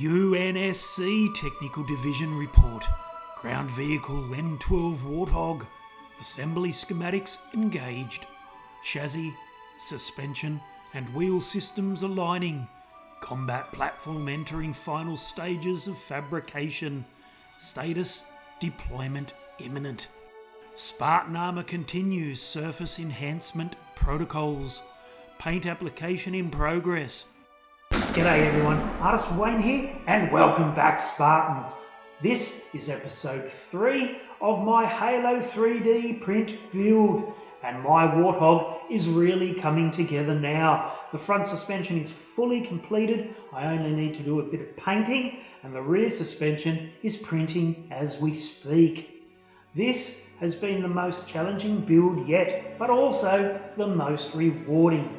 UNSC Technical Division Report. Ground Vehicle M12 Warthog. Assembly schematics engaged. Chassis, suspension and wheel systems aligning. Combat platform entering final stages of fabrication. Status, deployment imminent. Spartan armour continues surface enhancement protocols. Paint application in progress. G'day everyone, Artist Wayne here and welcome back Spartans. This is episode 3 of my Halo 3D print build and my Warthog is really coming together now. The front suspension is fully completed, I only need to do a bit of painting and the rear suspension is printing as we speak. This has been the most challenging build yet, but also the most rewarding.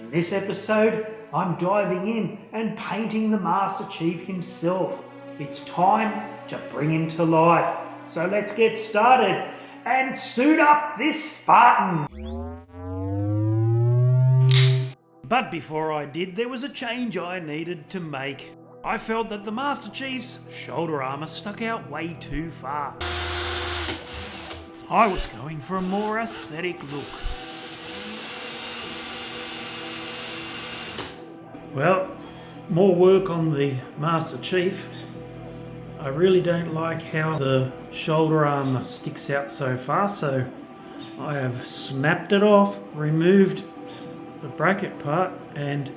In this episode, I'm diving in and painting the Master Chief himself. It's time to bring him to life. So let's get started and suit up this Spartan. But before I did, there was a change I needed to make. I felt that the Master Chief's shoulder armour stuck out way too far. I was going for a more aesthetic look. Well, more work on the Master Chief. I really don't like how the shoulder armour sticks out so far, so I have snapped it off, removed the bracket part, and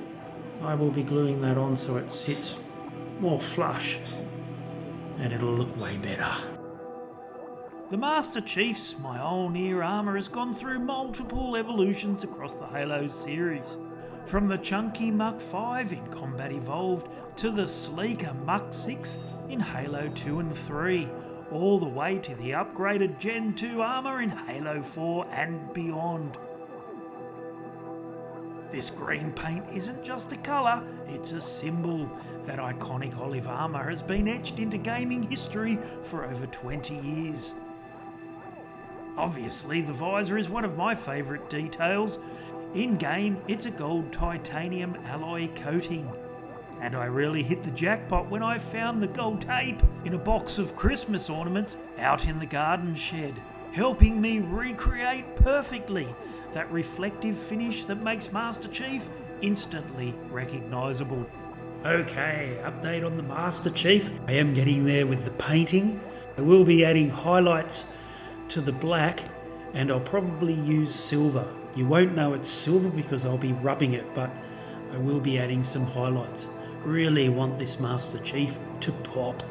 I will be gluing that on so it sits more flush and it'll look way better. The Master Chief's Mjolnir armour has gone through multiple evolutions across the Halo series. From the chunky Mach 5 in Combat Evolved to the sleeker Mach 6 in Halo 2 and 3, all the way to the upgraded Gen 2 armour in Halo 4 and beyond. This green paint isn't just a colour, it's a symbol. That iconic olive armour has been etched into gaming history for over 20 years. Obviously, the visor is one of my favourite details. In-game, it's a gold titanium alloy coating. And I really hit the jackpot when I found the gold tape in a box of Christmas ornaments out in the garden shed, helping me recreate perfectly that reflective finish that makes Master Chief instantly recognisable. Okay, update on the Master Chief. I am getting there with the painting. I will be adding highlights to the black and I'll probably use silver. You won't know it's silver because I'll be rubbing it, but I will be adding some highlights. Really want this Master Chief to pop.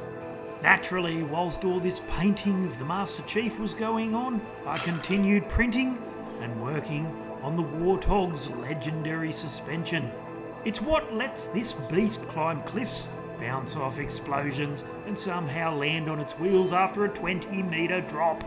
Naturally, whilst all this painting of the Master Chief was going on, I continued printing and working on the Warthog's legendary suspension. It's what lets this beast climb cliffs, bounce off explosions, and somehow land on its wheels after a 20-metre drop.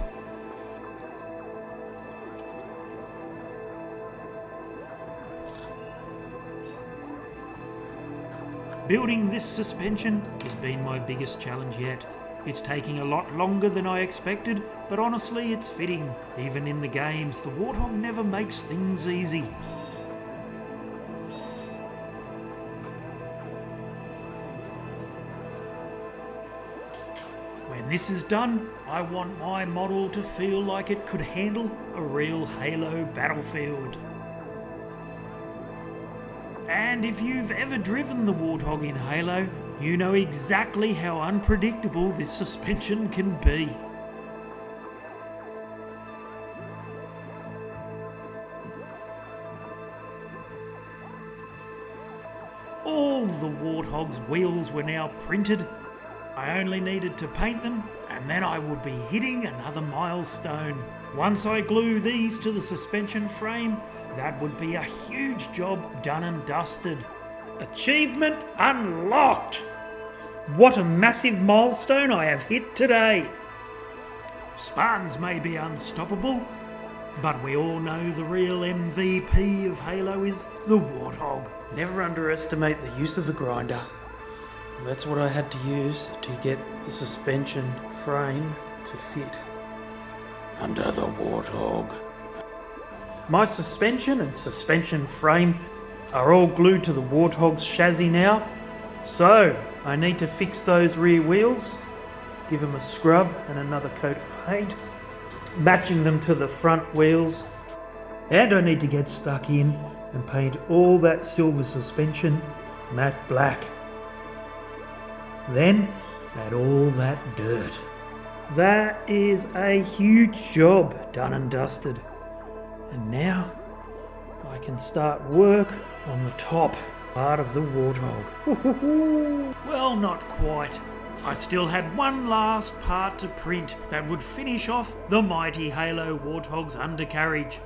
Building this suspension has been my biggest challenge yet. It's taking a lot longer than I expected, but honestly it's fitting. Even in the games, the Warthog never makes things easy. When this is done, I want my model to feel like it could handle a real Halo battlefield. And if you've ever driven the Warthog in Halo, you know exactly how unpredictable this suspension can be. All the Warthog's wheels were now printed. I only needed to paint them and then I would be hitting another milestone. Once I glue these to the suspension frame, that would be a huge job done and dusted. Achievement unlocked! What a massive milestone I have hit today! Spartans may be unstoppable, but we all know the real MVP of Halo is the Warthog. Never underestimate the use of the grinder. That's what I had to use to get the suspension frame to fit under the Warthog. My suspension and suspension frame are all glued to the Warthog's chassis now, so I need to fix those rear wheels, give them a scrub and another coat of paint, matching them to the front wheels. And I need to get stuck in and paint all that silver suspension matte black. Then add all that dirt. That is a huge job done and dusted. And now I can start work on the top part of the Warthog. Well, not quite. I still had one last part to print that would finish off the mighty Halo Warthog's undercarriage.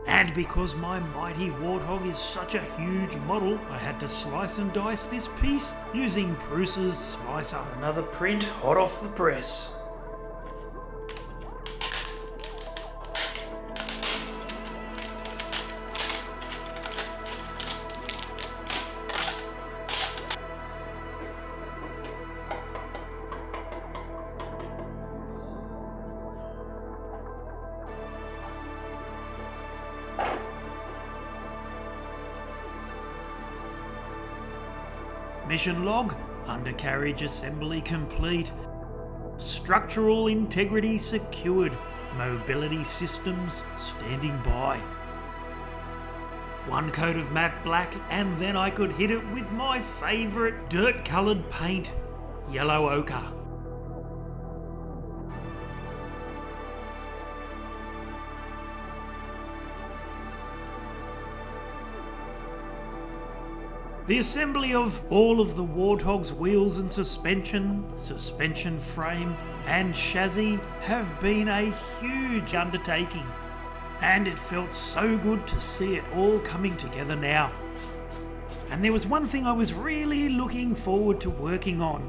And because my mighty Warthog is such a huge model, I had to slice and dice this piece using Prusa's slicer. Another print hot off the press. Mission log, undercarriage assembly complete. Structural integrity secured. Mobility systems standing by. One coat of matte black and then I could hit it with my favourite dirt coloured paint, yellow ochre. The assembly of all of the Warthog's wheels and suspension frame and chassis have been a huge undertaking, and it felt so good to see it all coming together now. And there was one thing I was really looking forward to working on,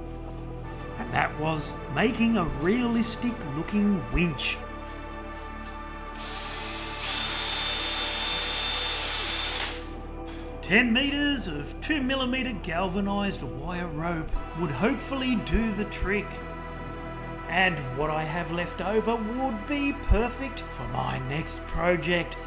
and that was making a realistic looking winch. 10 metres of 2mm galvanised wire rope would hopefully do the trick. And what I have left over would be perfect for my next project.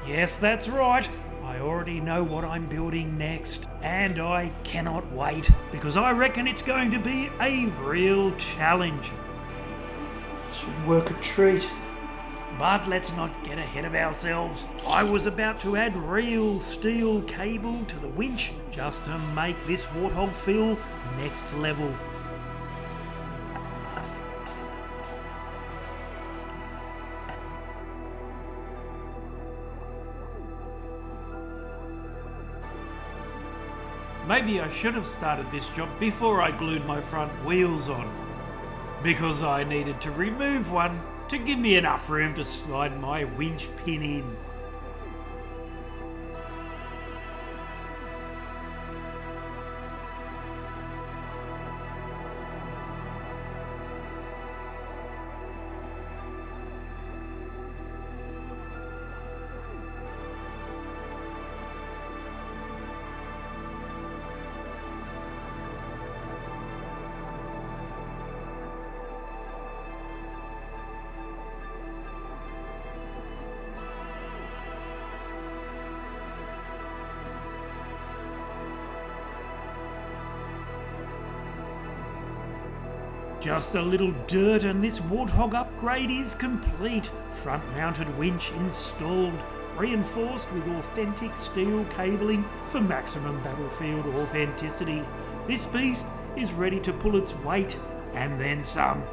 Yes, that's right, I already know what I'm building next, and I cannot wait, because I reckon it's going to be a real challenge. Should work a treat. But let's not get ahead of ourselves. I was about to add real steel cable to the winch just to make this Warthog feel next level. Maybe I should have started this job before I glued my front wheels on, because I needed to remove one to give me enough room to slide my winch pin in. Just a little dirt and this Warthog upgrade is complete. Front mounted winch installed, reinforced with authentic steel cabling for maximum battlefield authenticity. This beast is ready to pull its weight and then some.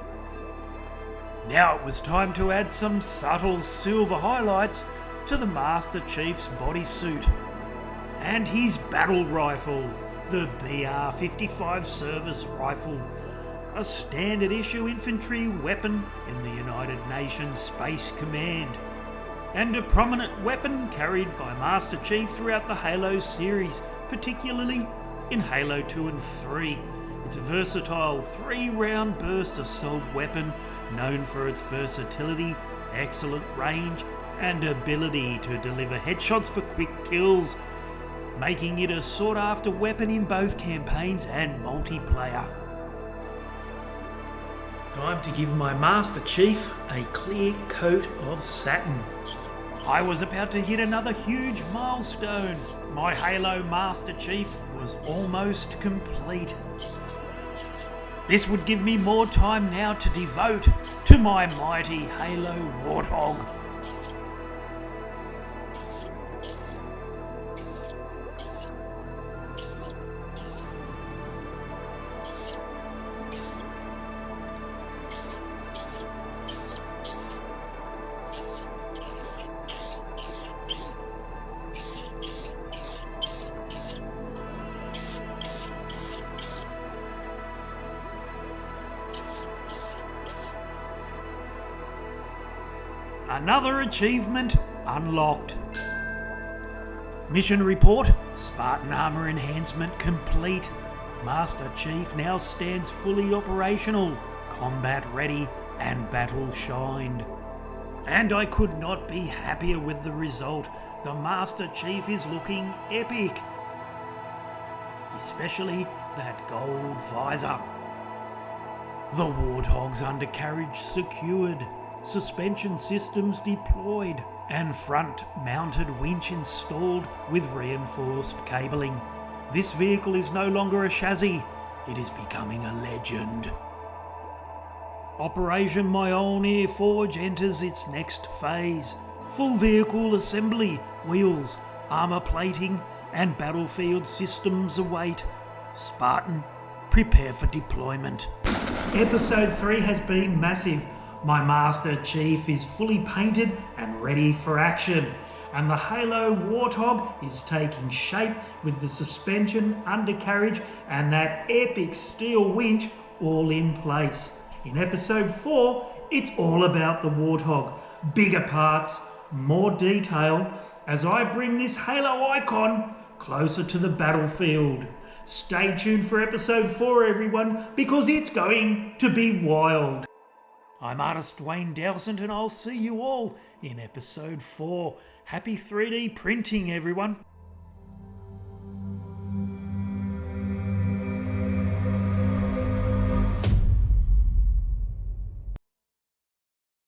Now it was time to add some subtle silver highlights to the Master Chief's bodysuit and his battle rifle, the BR-55 service rifle. A standard issue infantry weapon in the United Nations Space Command, and a prominent weapon carried by Master Chief throughout the Halo series, particularly in Halo 2 and 3. It's a versatile 3-round burst assault weapon known for its versatility, excellent range, and ability to deliver headshots for quick kills, making it a sought-after weapon in both campaigns and multiplayer. Time to give my Master Chief a clear coat of satin. I was about to hit another huge milestone. My Halo Master Chief was almost complete. This would give me more time now to devote to my mighty Halo Warthog. Another achievement unlocked. Mission report, Spartan armour enhancement complete. Master Chief now stands fully operational, combat ready and battle shined. And I could not be happier with the result. The Master Chief is looking epic. Especially that gold visor. The Warthog's undercarriage secured. Suspension systems deployed and front-mounted winch installed with reinforced cabling. This vehicle is no longer a chassis, it is becoming a legend. Operation Mjolnir Forge enters its next phase. Full vehicle assembly, wheels, armour plating and battlefield systems await. Spartan, prepare for deployment. Episode 3 has been massive. My Master Chief is fully painted and ready for action, and the Halo Warthog is taking shape with the suspension, undercarriage and that epic steel winch all in place. In episode 4, it's all about the Warthog. Bigger parts, more detail, as I bring this Halo icon closer to the battlefield. Stay tuned for episode 4, everyone, because it's going to be wild. I'm artist Wayne Dowsett, and I'll see you all in episode 4. Happy 3D printing, everyone.